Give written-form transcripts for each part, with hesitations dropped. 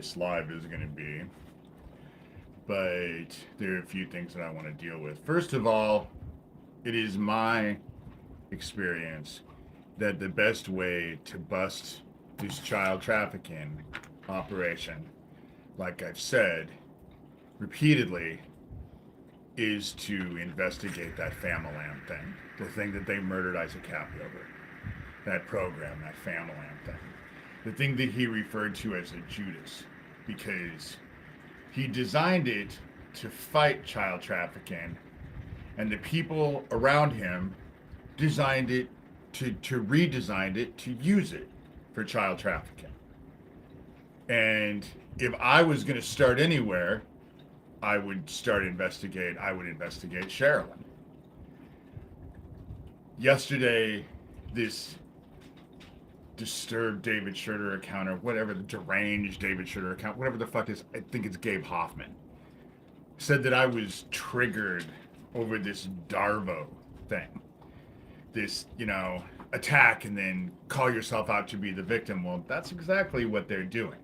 this live is going to be, but there are a few things that I want to deal with. First of all, it is my experience that the best way to bust this child trafficking operation, like I've said repeatedly, is to investigate that Fama thing, the thing that they murdered Issac Kappy over, that program, that Fama thing, the thing that he referred to as a Judas, because he designed it to fight child trafficking, and the people around him designed it to redesigned it to use it for child trafficking. And if I was going to start anywhere, I would investigate Sharilyn. Yesterday, this disturbed David Shurter account, or whatever, the deranged David Shurter account, whatever the fuck is, I think it's Gabe Hoffman, said that I was triggered over this Darvo thing. This, attack and then call yourself out to be the victim. Well, that's exactly what they're doing.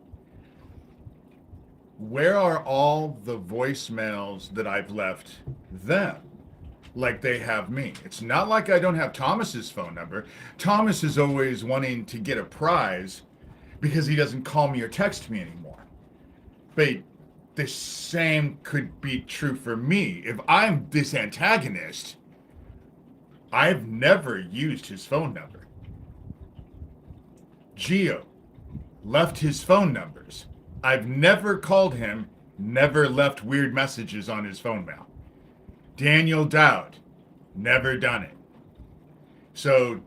Where are all the voicemails that I've left them? Like they have me. It's not like I don't have Thomas's phone number. Thomas is always wanting to get a prize because he doesn't call me or text me anymore. But the same could be true for me. If I'm this antagonist, I've never used his phone number. Gio left his phone numbers. I've never called him, never left weird messages on his phone mail. Daniel Dowd, never done it. So,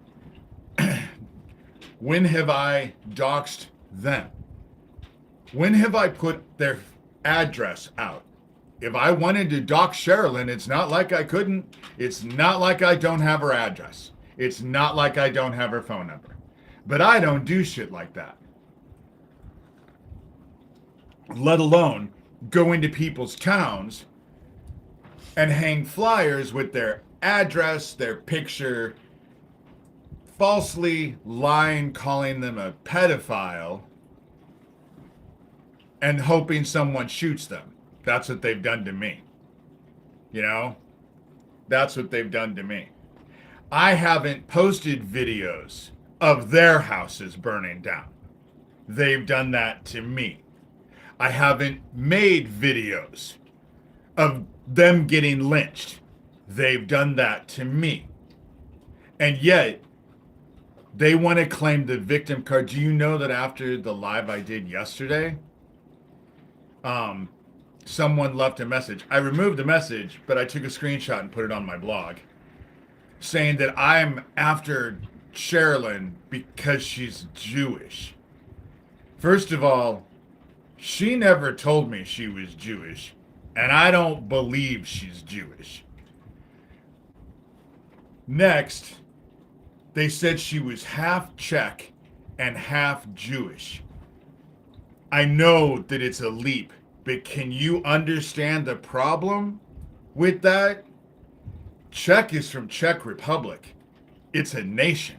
when have I doxed them? When have I put their address out? If I wanted to dox Sharilyn, it's not like I couldn't. It's not like I don't have her address. It's not like I don't have her phone number. But I don't do shit like that. Let alone go into people's towns and hang flyers with their address, their picture, falsely lying, calling them a pedophile, and hoping someone shoots them. That's what they've done to me. That's what they've done to me. I haven't posted videos of their houses burning down. They've done that to me. I haven't made videos of them getting lynched. They've done that to me. And yet, they want to claim the victim card. Do you know that after the live I did yesterday, someone left a message. I removed the message, but I took a screenshot and put it on my blog, saying that I'm after Sharilyn because she's Jewish. First of all, she never told me she was Jewish, and I don't believe she's Jewish. Next, they said she was half Czech and half Jewish. I know that it's a leap, but can you understand the problem with that? Czech is from Czech Republic. It's a nation.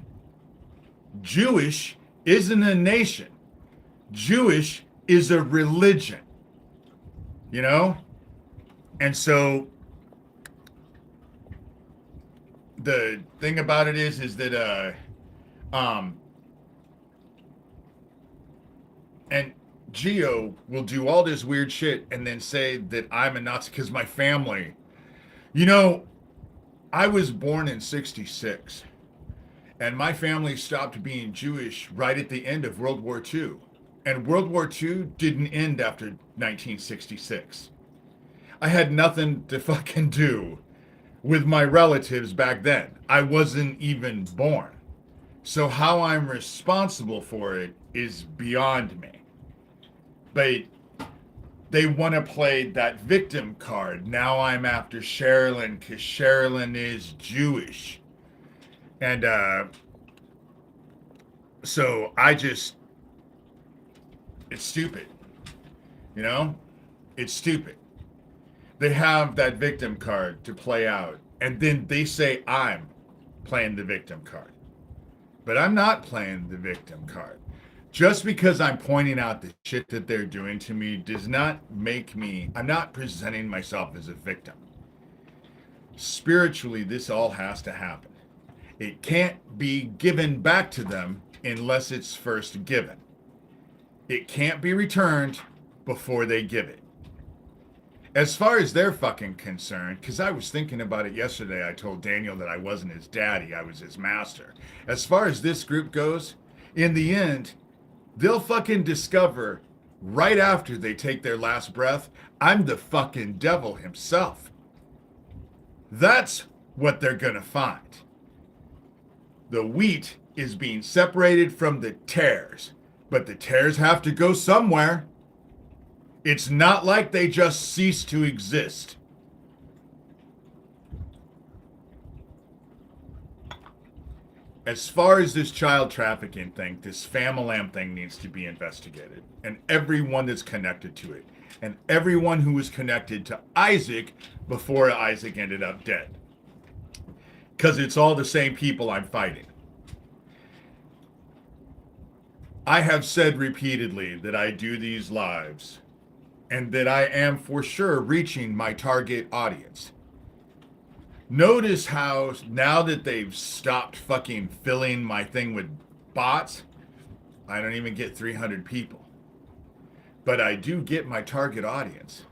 Jewish isn't a nation. Jewish is a religion. And so the thing about it is that and Gio will do all this weird shit and then say that I'm a Nazi because my family. I was born in 1966, and my family stopped being Jewish right at the end of World War II. And World War II didn't end after 1966. I had nothing to fucking do with my relatives back then. I wasn't even born. So how I'm responsible for it is beyond me. But they want to play that victim card. Now I'm after Sharilyn because Sharilyn is Jewish. And so it's stupid. It's stupid. They have that victim card to play out, and then they say I'm playing the victim card. But I'm not playing the victim card. Just because I'm pointing out the shit that they're doing to me does not make me, I'm not presenting myself as a victim. Spiritually, this all has to happen. It can't be given back to them unless it's first given. It can't be returned before they give it. As far as they're fucking concerned, because I was thinking about it yesterday, I told Daniel that I wasn't his daddy, I was his master. As far as this group goes, in the end, they'll fucking discover right after they take their last breath, I'm the fucking devil himself. That's what they're gonna find. The wheat is being separated from the tares, but the tares have to go somewhere. It's not like they just cease to exist. As far as this child trafficking thing, this Fama thing needs to be investigated. And everyone that's connected to it. And everyone who was connected to Issac before Issac ended up dead. Because it's all the same people I'm fighting. I have said repeatedly that I do these lives and that I am for sure reaching my target audience. Notice how now that they've stopped fucking filling my thing with bots, I don't even get 300 people. But I do get my target audience.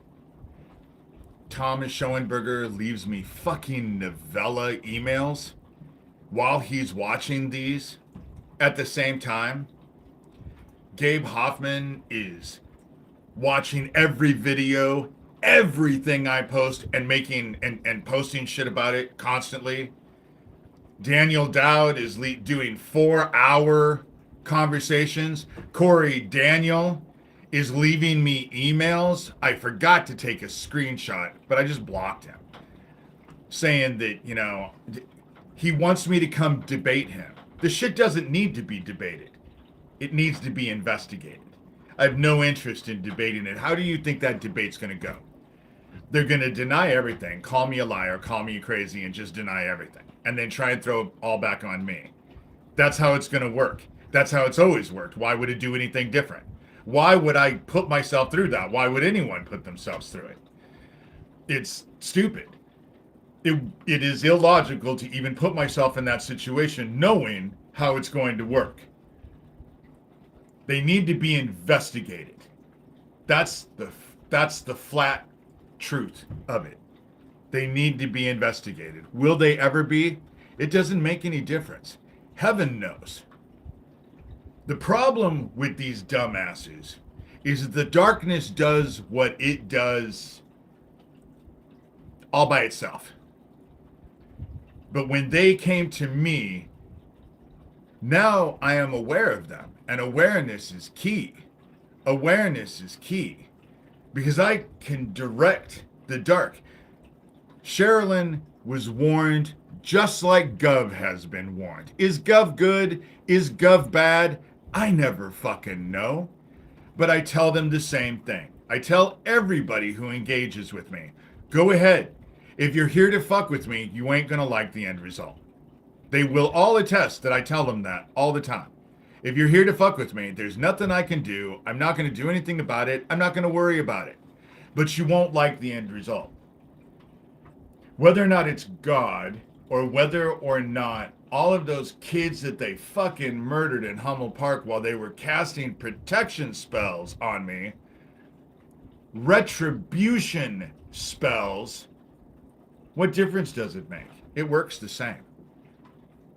Thomas Schoenberger leaves me fucking novella emails while he's watching these at the same time. Gabe Hoffman is watching every video, everything I post, and making and posting shit about it constantly. Daniel Dowd is doing 4-hour conversations. Corey Daniel is leaving me emails. I forgot to take a screenshot, but I just blocked him, saying that, you know, he wants me to come debate him. The shit doesn't need to be debated. It needs to be investigated. I have no interest in debating it. How do you think that debate's going to go? They're going to deny everything, call me a liar, call me crazy, and just deny everything. And then try and throw it all back on me. That's how it's going to work. That's how it's always worked. Why would it do anything different? Why would I put myself through that? Why would anyone put themselves through it? It's stupid. It is illogical to even put myself in that situation knowing how it's going to work. They need to be investigated. That's the flat truth of it. They need to be investigated. Will they ever be? It doesn't make any difference. Heaven knows. The problem with these dumbasses is that the darkness does what it does all by itself. But when they came to me, now I am aware of them. And awareness is key. Awareness is key. Because I can direct the dark. Sharilyn was warned just like Gov has been warned. Is Gov good? Is Gov bad? I never fucking know. But I tell them the same thing. I tell everybody who engages with me, go ahead. If you're here to fuck with me, you ain't gonna like the end result. They will all attest that I tell them that all the time. If you're here to fuck with me, there's nothing I can do. I'm not going to do anything about it. I'm not going to worry about it. But you won't like the end result. Whether or not it's God, or whether or not all of those kids that they fucking murdered in Hummel Park while they were casting protection spells on me, retribution spells, what difference does it make? It works the same.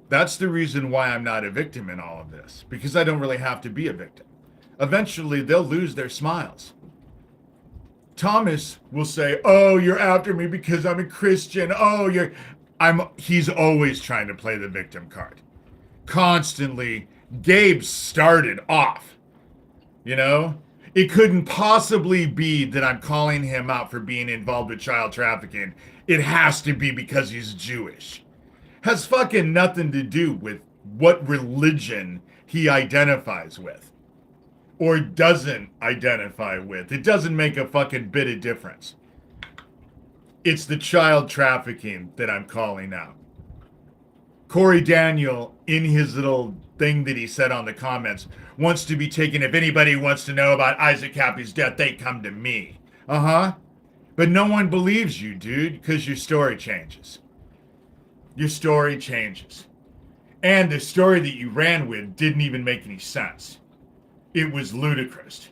That's the reason why I'm not a victim in all of this, because I don't really have to be a victim. Eventually, they'll lose their smiles. Thomas will say, oh, you're after me because I'm a Christian. Oh, he's always trying to play the victim card. Constantly. Gabe started off, you know? It couldn't possibly be that I'm calling him out for being involved with child trafficking. It has to be because he's Jewish. Has fucking nothing to do with what religion he identifies with or doesn't identify with. It doesn't make a fucking bit of difference. It's the child trafficking that I'm calling out. Corey Daniel, in his little thing that he said on the comments wants to be taken. If anybody wants to know about Issac Kappy's death, they come to me. Uh-huh. But no one believes you, dude, because your story changes. Your story changes. And the story that you ran with didn't even make any sense. It was ludicrous.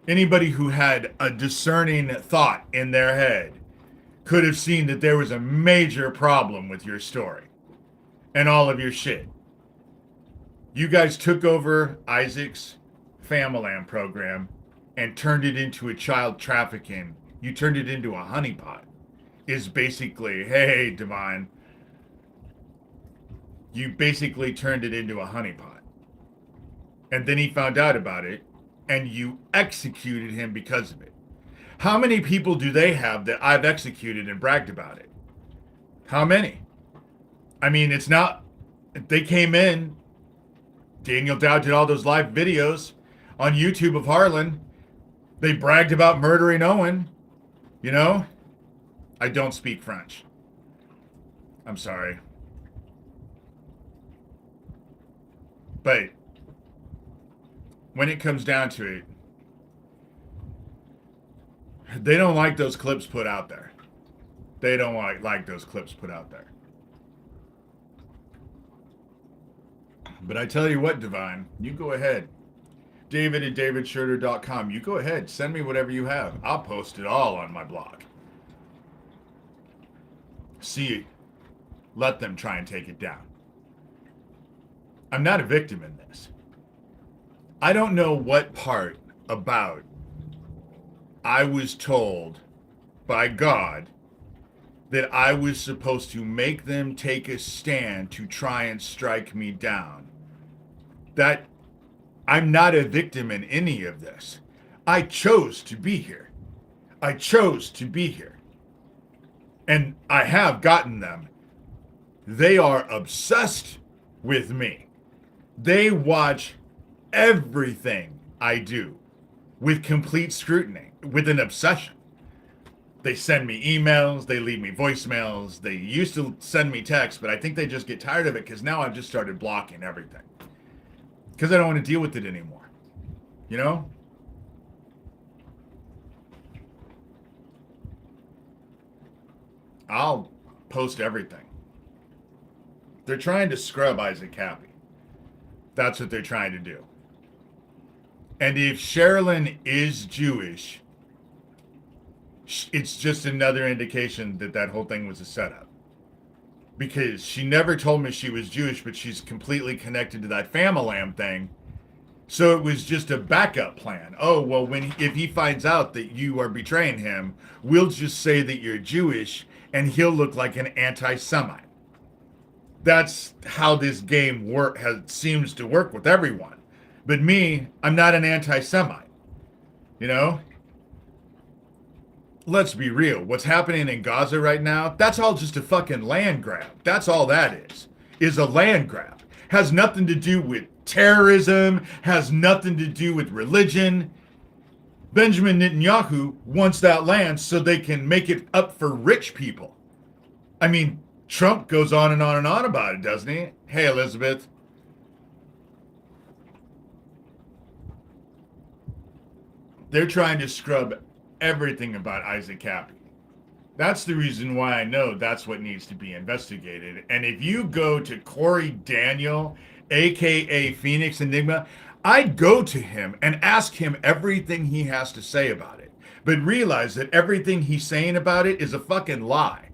Anybody who had a discerning thought in their head could have seen that there was a major problem with your story and all of your shit. You guys took over Isac's Fama program and turned it into a child trafficking. You turned it into a honeypot. Is basically, hey, Divine, you basically turned it into a honeypot. And then he found out about it, and you executed him because of it. How many people do they have that I've executed and bragged about it? How many? I mean, it's not... They came in... Daniel Dowd did all those live videos on YouTube of Harlan. They bragged about murdering Owen. You know? I don't speak French. I'm sorry. But when it comes down to it, they don't like those clips put out there. They don't like those clips put out there. But I tell you what, Divine, you go ahead. David at davidshurter.com. You go ahead. Send me whatever you have. I'll post it all on my blog. See, let them try and take it down. I'm not a victim in this. I don't know what part about I was told by God that I was supposed to make them take a stand to try and strike me down. That I'm not a victim in any of this. I chose to be here. I chose to be here. And I have gotten them. They are obsessed with me. They watch everything I do with complete scrutiny, with an obsession. They send me emails, they leave me voicemails, they used to send me texts, but I think they just get tired of it because now I've just started blocking everything. Because I don't want to deal with it anymore. You know? I'll post everything. They're trying to scrub Issac Kappy. That's what they're trying to do. And if Sharilyn is Jewish, it's just another indication that that whole thing was a setup. Because she never told me she was Jewish, but she's completely connected to that Fama thing. So it was just a backup plan. Oh, well, if he finds out that you are betraying him, we'll just say that you're Jewish and he'll look like an anti-Semite. That's how this game seems to work with everyone. But me, I'm not an anti-Semite. You know? Let's be real. What's happening in Gaza right now, that's all just a fucking land grab. That's all that is a land grab. Has nothing to do with terrorism, has nothing to do with religion. Benjamin Netanyahu wants that land so they can make it up for rich people. I mean, Trump goes on and on and on about it, doesn't he? Hey, Elizabeth. They're trying to scrub everything about Issac Kappy. That's the reason why I know that's what needs to be investigated. And if you go to Corey Daniel, aka Phoenix Enigma, I'd go to him and ask him everything he has to say about it. But realize that everything he's saying about it is a fucking lie.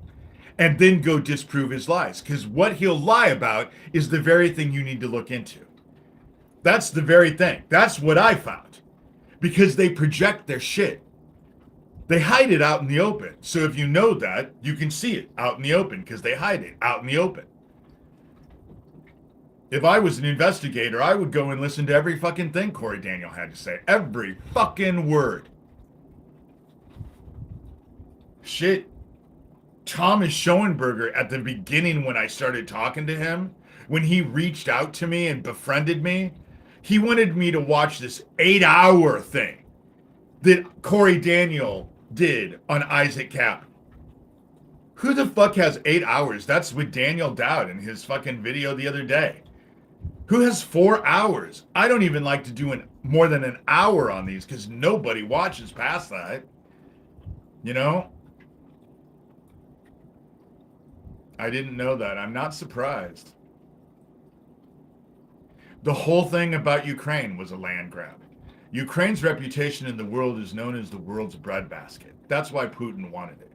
And then go disprove his lies. Because what he'll lie about is the very thing you need to look into. That's the very thing. That's what I found. Because they project their shit. They hide it out in the open. So if you know that, you can see it out in the open because they hide it out in the open. If I was an investigator, I would go and listen to every fucking thing Corey Daniel had to say. Every fucking word. Shit. Thomas Schoenberger, at the beginning when I started talking to him, when he reached out to me and befriended me, he wanted me to watch this 8-hour thing that Corey Daniel did on Issac Kappy. Who the fuck has 8 hours? That's with Daniel Dowd in his fucking video the other day. Who has 4 hours? I don't even like to do more than an hour on these because nobody watches past that. You know? I didn't know that. I'm not surprised. The whole thing about Ukraine was a land grab. Ukraine's reputation in the world is known as the world's breadbasket. That's why Putin wanted it.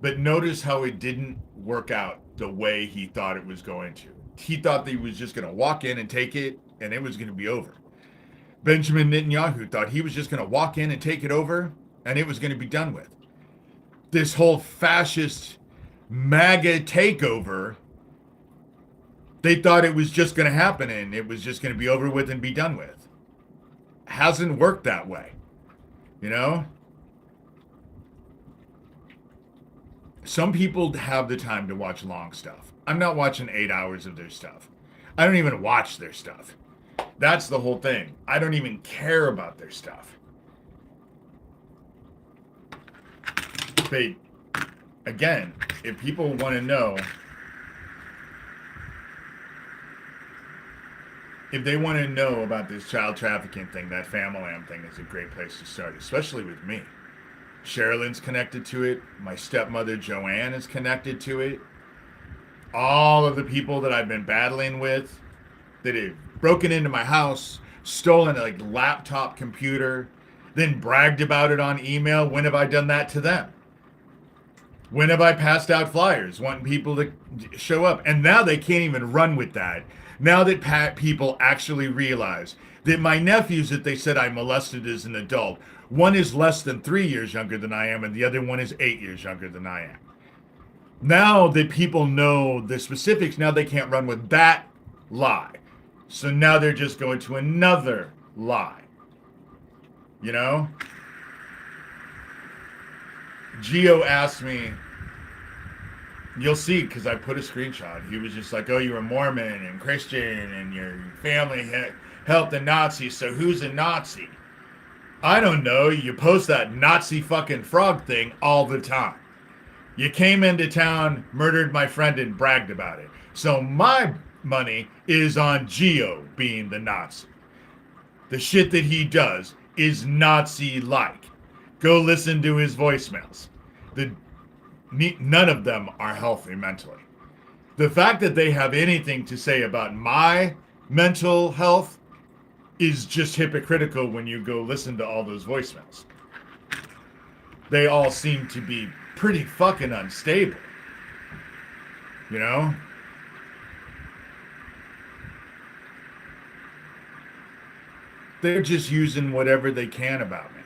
But notice how it didn't work out the way he thought it was going to. He thought that he was just going to walk in and take it, and it was going to be over. Benjamin Netanyahu thought he was just going to walk in and take it over, and it was going to be done with. This whole fascist MAGA takeover, they thought it was just going to happen, and it was just going to be over with and be done with. Hasn't worked that way, you know? Some people have the time to watch long stuff. I'm not watching 8 hours of their stuff. I don't even watch their stuff. That's the whole thing. I don't even care about their stuff. But again, if people want to know, if they want to know about this child trafficking thing, that Fama thing is a great place to start, especially with me. Sharilyn's connected to it. My stepmother, Joanne, is connected to it. All of the people that I've been battling with that have broken into my house, stolen a laptop computer, then bragged about it on email. When have I done that to them? When have I passed out flyers wanting people to show up? And now they can't even run with that. Now that people actually realize that my nephews that they said I molested as an adult, one is less than 3 years younger than I am, and the other one is 8 years younger than I am. Now that people know the specifics, now they can't run with that lie. So now they're just going to another lie. You know? Gio asked me, you'll see, because I put a screenshot. He was just like, oh, you're a Mormon and Christian and your family helped the Nazis, so who's a Nazi? I don't know. You post that Nazi fucking frog thing all the time. You came into town, murdered my friend, and bragged about it. So my money is on Gio being the Nazi. The shit that he does is Nazi-like. Go listen to his voicemails. None of them are healthy mentally. The fact that they have anything to say about my mental health is just hypocritical when you go listen to all those voicemails. They all seem to be pretty fucking unstable. You know? They're just using whatever they can about me.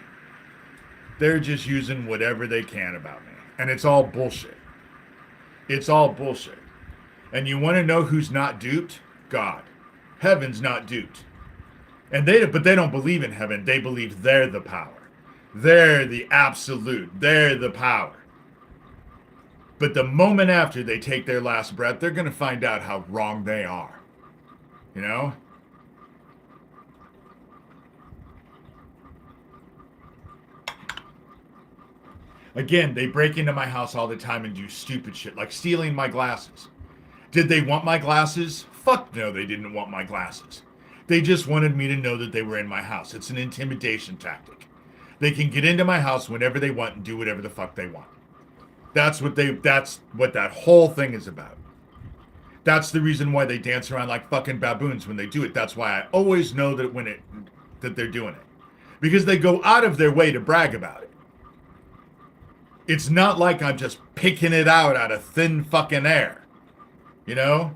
They're just using whatever they can about me. And it's all bullshit. It's all bullshit. And you want to know who's not duped? God. Heaven's not duped. But they don't believe in heaven. They believe they're the power. They're the absolute. They're the power. But the moment after they take their last breath, they're going to find out how wrong they are. You know? Again, they break into my house all the time and do stupid shit, like stealing my glasses. Did they want my glasses? Fuck no, they didn't want my glasses. They just wanted me to know that they were in my house. It's an intimidation tactic. They can get into my house whenever they want and do whatever the fuck they want. That's what that whole thing is about. That's the reason why they dance around like fucking baboons when they do it. That's why I always know that that they're doing it. Because they go out of their way to brag about it. It's not like I'm just picking it out of thin fucking air. You know?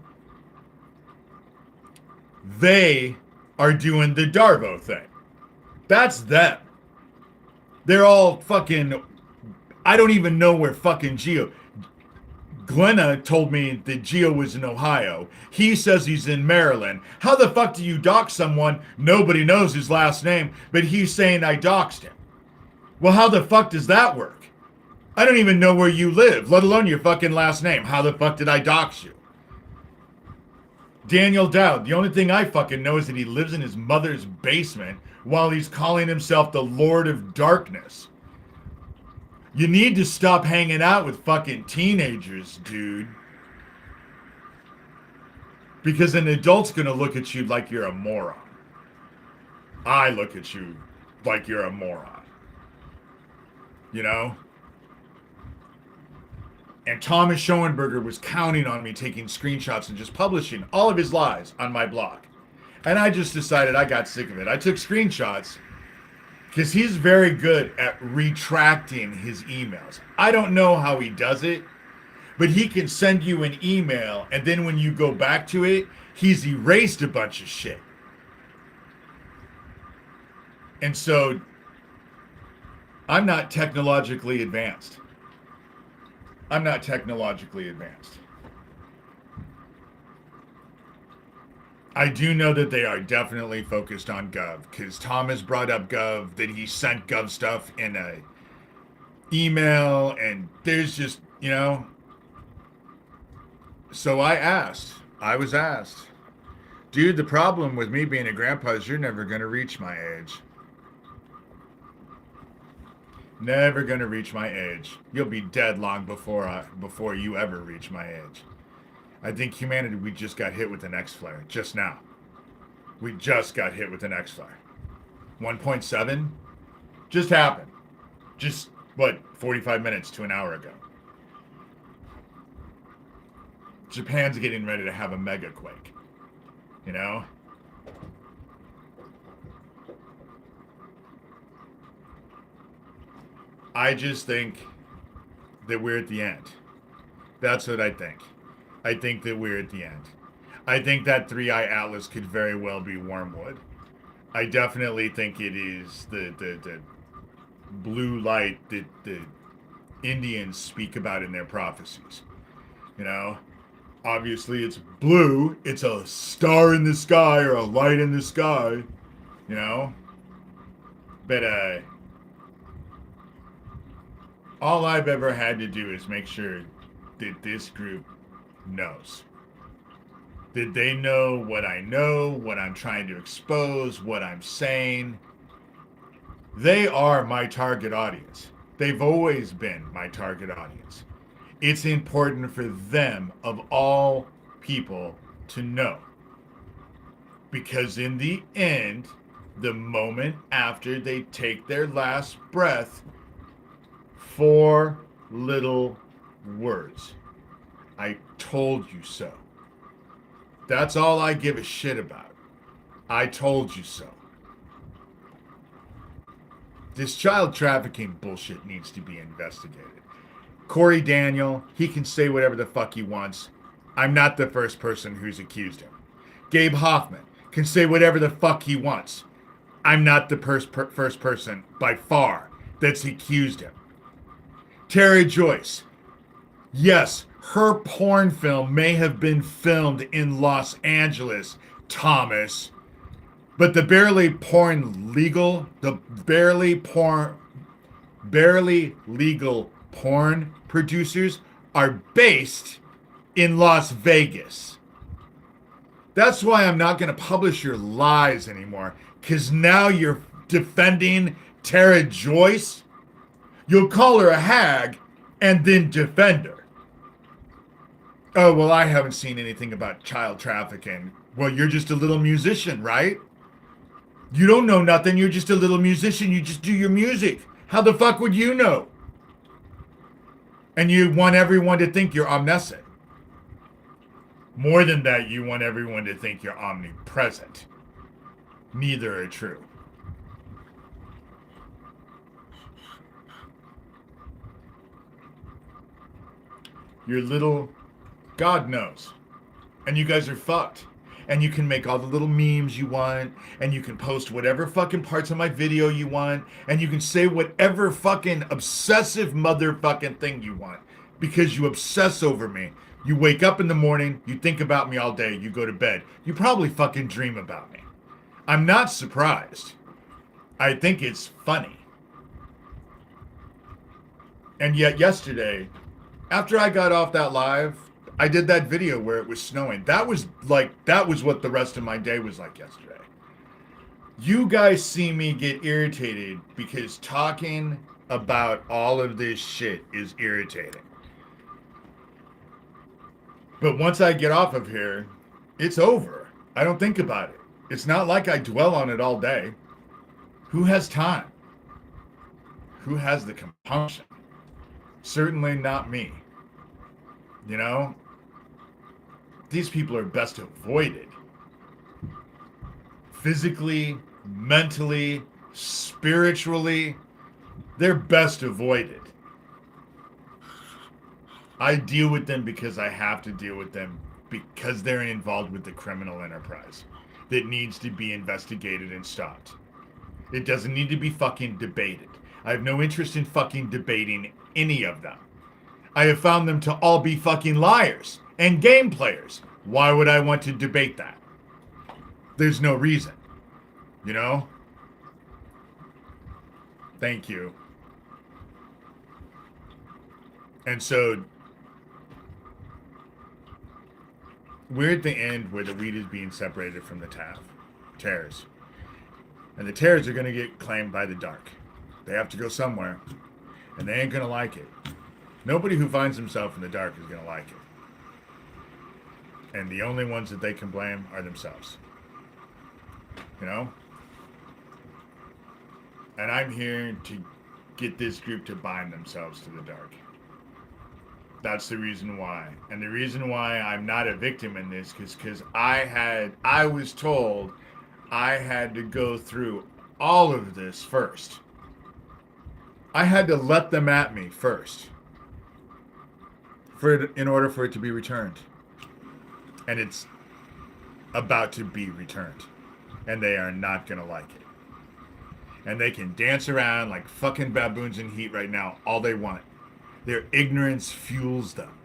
They are doing the Darvo thing. That's them. They're all fucking... I don't even know where fucking Gio... Glenna told me that Gio was in Ohio. He says he's in Maryland. How the fuck do you dox someone? Nobody knows his last name, but he's saying I doxed him. Well, how the fuck does that work? I don't even know where you live, let alone your fucking last name. How the fuck did I dox you? Daniel Dowd, the only thing I fucking know is that he lives in his mother's basement while he's calling himself the Lord of Darkness. You need to stop hanging out with fucking teenagers, dude. Because an adult's going to look at you like you're a moron. I look at you like you're a moron. You know? And Thomas Schoenberger was counting on me taking screenshots and just publishing all of his lies on my blog. And I just decided I got sick of it. I took screenshots because he's very good at retracting his emails. I don't know how he does it, but he can send you an email and then when you go back to it, he's erased a bunch of shit. And so I'm not technologically advanced. I'm not technologically advanced. I do know that they are definitely focused on Gov because Thomas brought up Gov, that he sent Gov stuff in a email, and there's just, you know. So I was asked, dude, the problem with me being a grandpa is you're never going to reach my age. Never going to reach my age. You'll be dead long before you ever reach my age. I think humanity, we just got hit with an X-flare just now. We just got hit with an X-flare. 1.7 just happened. Just, 45 minutes to an hour ago. Japan's getting ready to have a mega quake. You know? I just think that we're at the end. That's what I think. I think that we're at the end. I think that Three-Eye Atlas could very well be Wormwood. I definitely think it is the blue light that the Indians speak about in their prophecies. You know? Obviously it's blue. It's a star in the sky or a light in the sky. You know? But, all I've ever had to do is make sure that this group knows. That they know, what I'm trying to expose, what I'm saying. They are my target audience. They've always been my target audience. It's important for them, of all people, to know. Because in the end, the moment after they take their last breath, 4 little words. I told you so. That's all I give a shit about. I told you so. This child trafficking bullshit needs to be investigated. Corey Daniel, he can say whatever the fuck he wants. I'm not the first person who's accused him. Gabe Hoffman can say whatever the fuck he wants. I'm not the first person by far that's accused him. Terry Joyce. Yes, her porn film may have been filmed in Los Angeles, Thomas. But the barely legal porn producers are based in Las Vegas. That's why I'm not going to publish your lies anymore. Because now you're defending Tara Joyce. You'll call her a hag and then defend her. Oh, well, I haven't seen anything about child trafficking. Well, you're just a little musician, right? You don't know nothing. You're just a little musician. You just do your music. How the fuck would you know? And you want everyone to think you're omniscient. More than that, you want everyone to think you're omnipresent. Neither are true. You're little, God knows. And you guys are fucked. And you can make all the little memes you want. And you can post whatever fucking parts of my video you want. And you can say whatever fucking obsessive motherfucking thing you want. Because you obsess over me. You wake up in the morning. You think about me all day. You go to bed. You probably fucking dream about me. I'm not surprised. I think it's funny. And yet yesterday, after I got off that live, I did that video where it was snowing. That was what the rest of my day was like yesterday. You guys see me get irritated because talking about all of this shit is irritating. But once I get off of here, It's over. I don't think about it. It's not like I dwell on it all day. Who has time? Who has the compunction? Certainly not me. You know? These people are best avoided. Physically, mentally, spiritually, they're best avoided. I deal with them because I have to deal with them because they're involved with the criminal enterprise that needs to be investigated and stopped. It doesn't need to be fucking debated. I have no interest in fucking debating any of them. I have found them to all be fucking liars and game players. Why would I want to debate that? There's no reason. You know? Thank you. And so we're at the end where the wheat is being separated from the tares. And the tares are going to get claimed by the dark. They have to go somewhere. And they ain't going to like it. Nobody who finds himself in the dark is going to like it. And the only ones that they can blame are themselves. You know? And I'm here to get this group to bind themselves to the dark. That's the reason why. And the reason why I'm not a victim in this is because I was told I had to go through all of this first. I had to let them at me first in order for it to be returned. And it's about to be returned. And they are not going to like it. And they can dance around like fucking baboons in heat right now all they want. Their ignorance fuels them.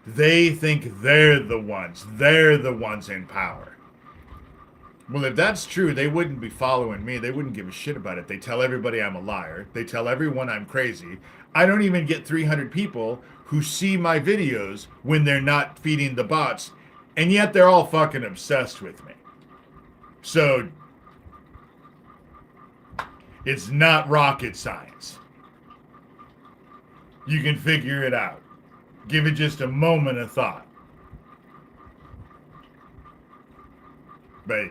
They think they're the ones in power. Well, if that's true, they wouldn't be following me. They wouldn't give a shit about it. They tell everybody I'm a liar. They tell everyone I'm crazy. I don't even get 300 people who see my videos when they're not feeding the bots, and yet they're all fucking obsessed with me. So, it's not rocket science. You can figure it out. Give it just a moment of thought. But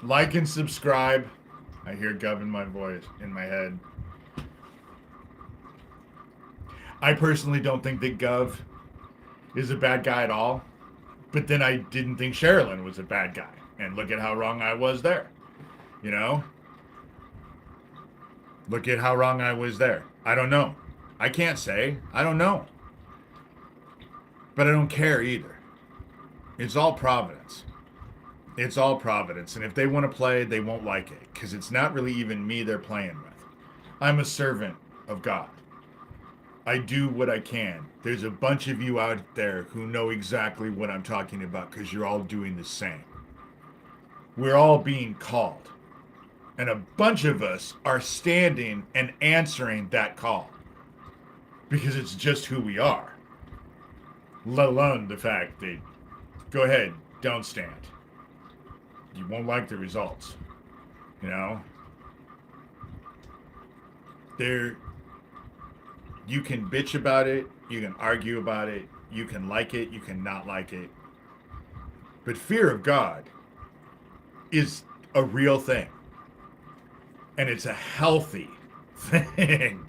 like and subscribe. I hear Gov in my voice, in my head. I personally don't think that Gov is a bad guy at all. But then I didn't think Sharilyn was a bad guy. And look at how wrong I was there. You know? Look at how wrong I was there. I don't know. I can't say. I don't know. But I don't care either. It's all providence. It's all providence. And if they want to play, they won't like it. Because it's not really even me they're playing with. I'm a servant of God. I do what I can. There's a bunch of you out there who know exactly what I'm talking about because you're all doing the same. We're all being called. And a bunch of us are standing and answering that call. Because it's just who we are. Let alone the fact that, go ahead, don't stand. You won't like the results. You know? You can bitch about it. You can argue about it. You can like it. You can not like it. But fear of God is a real thing. And it's a healthy thing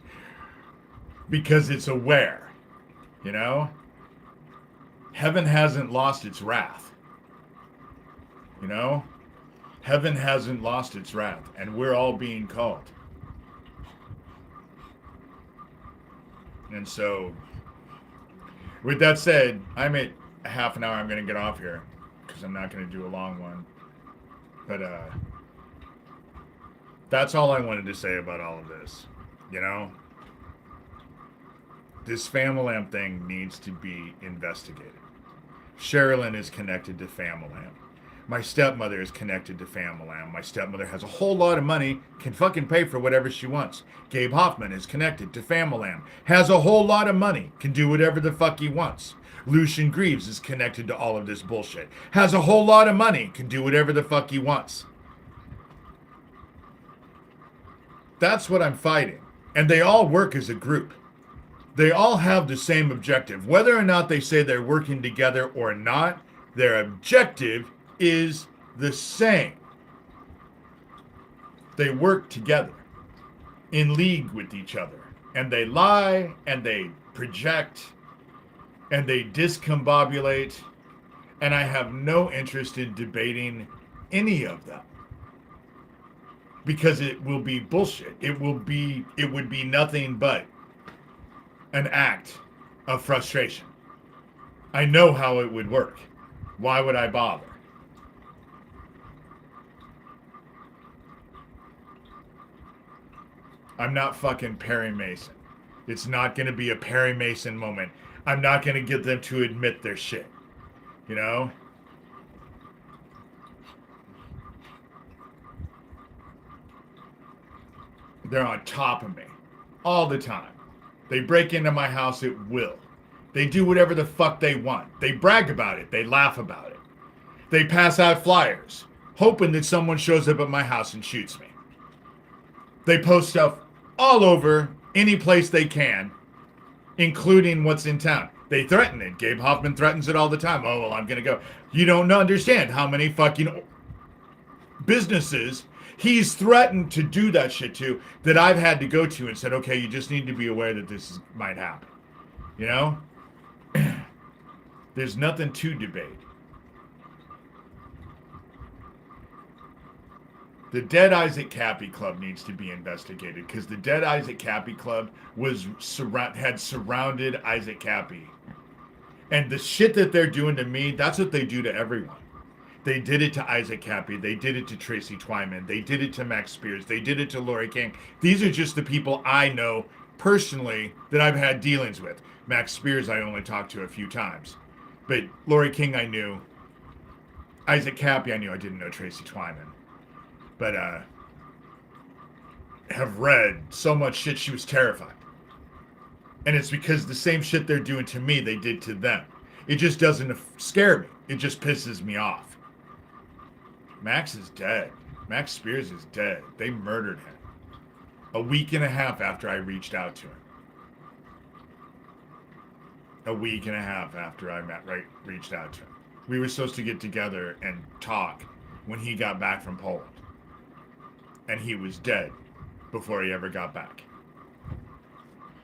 because it's aware, you know? Heaven hasn't lost its wrath, you know? Heaven hasn't lost its wrath, and we're all being called. And so, with that said, I'm at a half an hour. I'm going to get off here because I'm not going to do a long one. But, that's all I wanted to say about all of this, you know? This Famalam thing needs to be investigated. Sharilyn is connected to Famalam. My stepmother is connected to Famalam. My stepmother has a whole lot of money, can fucking pay for whatever she wants. Gabe Hoffman is connected to Famalam. Has a whole lot of money, can do whatever the fuck he wants. Lucian Greaves is connected to all of this bullshit. Has a whole lot of money, can do whatever the fuck he wants. That's what I'm fighting. And they all work as a group. They all have the same objective. Whether or not they say they're working together or not, their objective is the same. They work together in league with each other. And they lie, and they project, and they discombobulate. And I have no interest in debating any of them. Because it will be bullshit. It would be nothing but an act of frustration. I know how it would work. Why would I bother? I'm not fucking Perry Mason. It's not going to be a Perry Mason moment. I'm not going to get them to admit their shit. You know? They're on top of me all the time. They break into my house at will. They do whatever the fuck they want. They brag about it. They laugh about it. They pass out flyers, hoping that someone shows up at my house and shoots me. They post stuff all over any place they can, including what's in town. They threaten it. Gabe Hoffman threatens it all the time. Oh, well, I'm going to go. You don't understand how many fucking businesses he's threatened to do that shit to that I've had to go to and said, okay, you just need to be aware that this might happen. You know? There's nothing to debate. The Dead Issac Kappy Club needs to be investigated because the Dead Issac Kappy Club had surrounded Issac Kappy. And the shit that they're doing to me, that's what they do to everyone. They did it to Issac Kappy. They did it to Tracy Twyman. They did it to Max Spears. They did it to Lori King. These are just the people I know personally that I've had dealings with. Max Spears I only talked to a few times. But Lori King I knew. Issac Kappy I knew. I didn't know Tracy Twyman. But have read so much shit she was terrified. And it's because the same shit they're doing to me, they did to them. It just doesn't scare me. It just pisses me off. Max is dead. Max Spears is dead. They murdered him. A week and a half after I reached out to him. A week and a half after I reached out to him. We were supposed to get together and talk when he got back from Poland. And he was dead before he ever got back.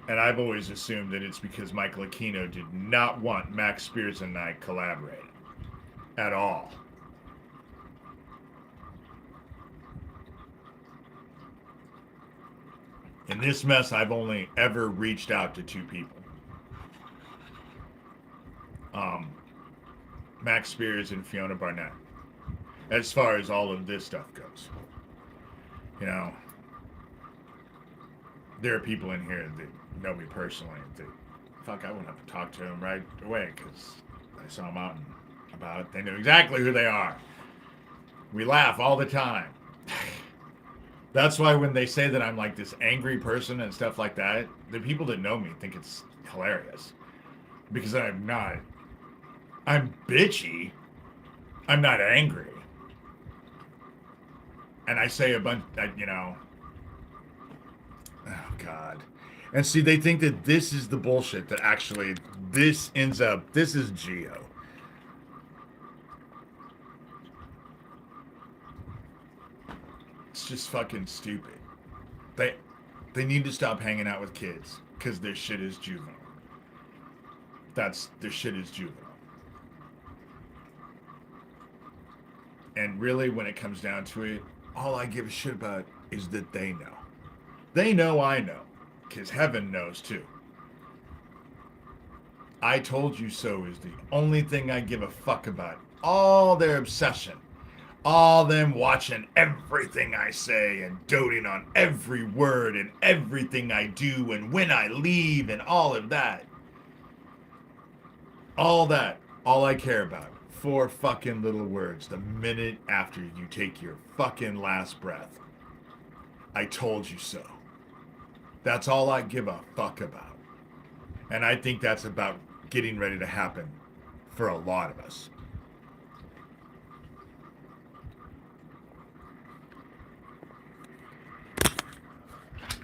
And I've always assumed that it's because Michael Aquino did not want Max Spears and I collaborating. At all. In this mess, I've only ever reached out to two people. Max Spears and Fiona Barnett. As far as all of this stuff goes. You know, there are people in here that know me personally that, fuck, I wouldn't have to talk to them right away because I saw them out and about it. They know exactly who they are. We laugh all the time. That's why when they say that I'm like this angry person and stuff like that, the people that know me think it's hilarious. Because I'm not. I'm bitchy. I'm not angry. And I say a bunch, you know. Oh, God. And see, they think that this is the bullshit that actually this ends up. This is Geo. It's just fucking stupid. They need to stop hanging out with kids because their shit is juvenile. Their shit is juvenile. And really, when it comes down to it, all I give a shit about is that they know. They know I know, because heaven knows too. I told you so is the only thing I give a fuck about. All their obsession. All them watching everything I say and doting on every word and everything I do and when I leave and all of that. All that. All I care about. 4 fucking little words the minute after you take your fucking last breath. I told you so. That's all I give a fuck about. And I think that's about getting ready to happen for a lot of us.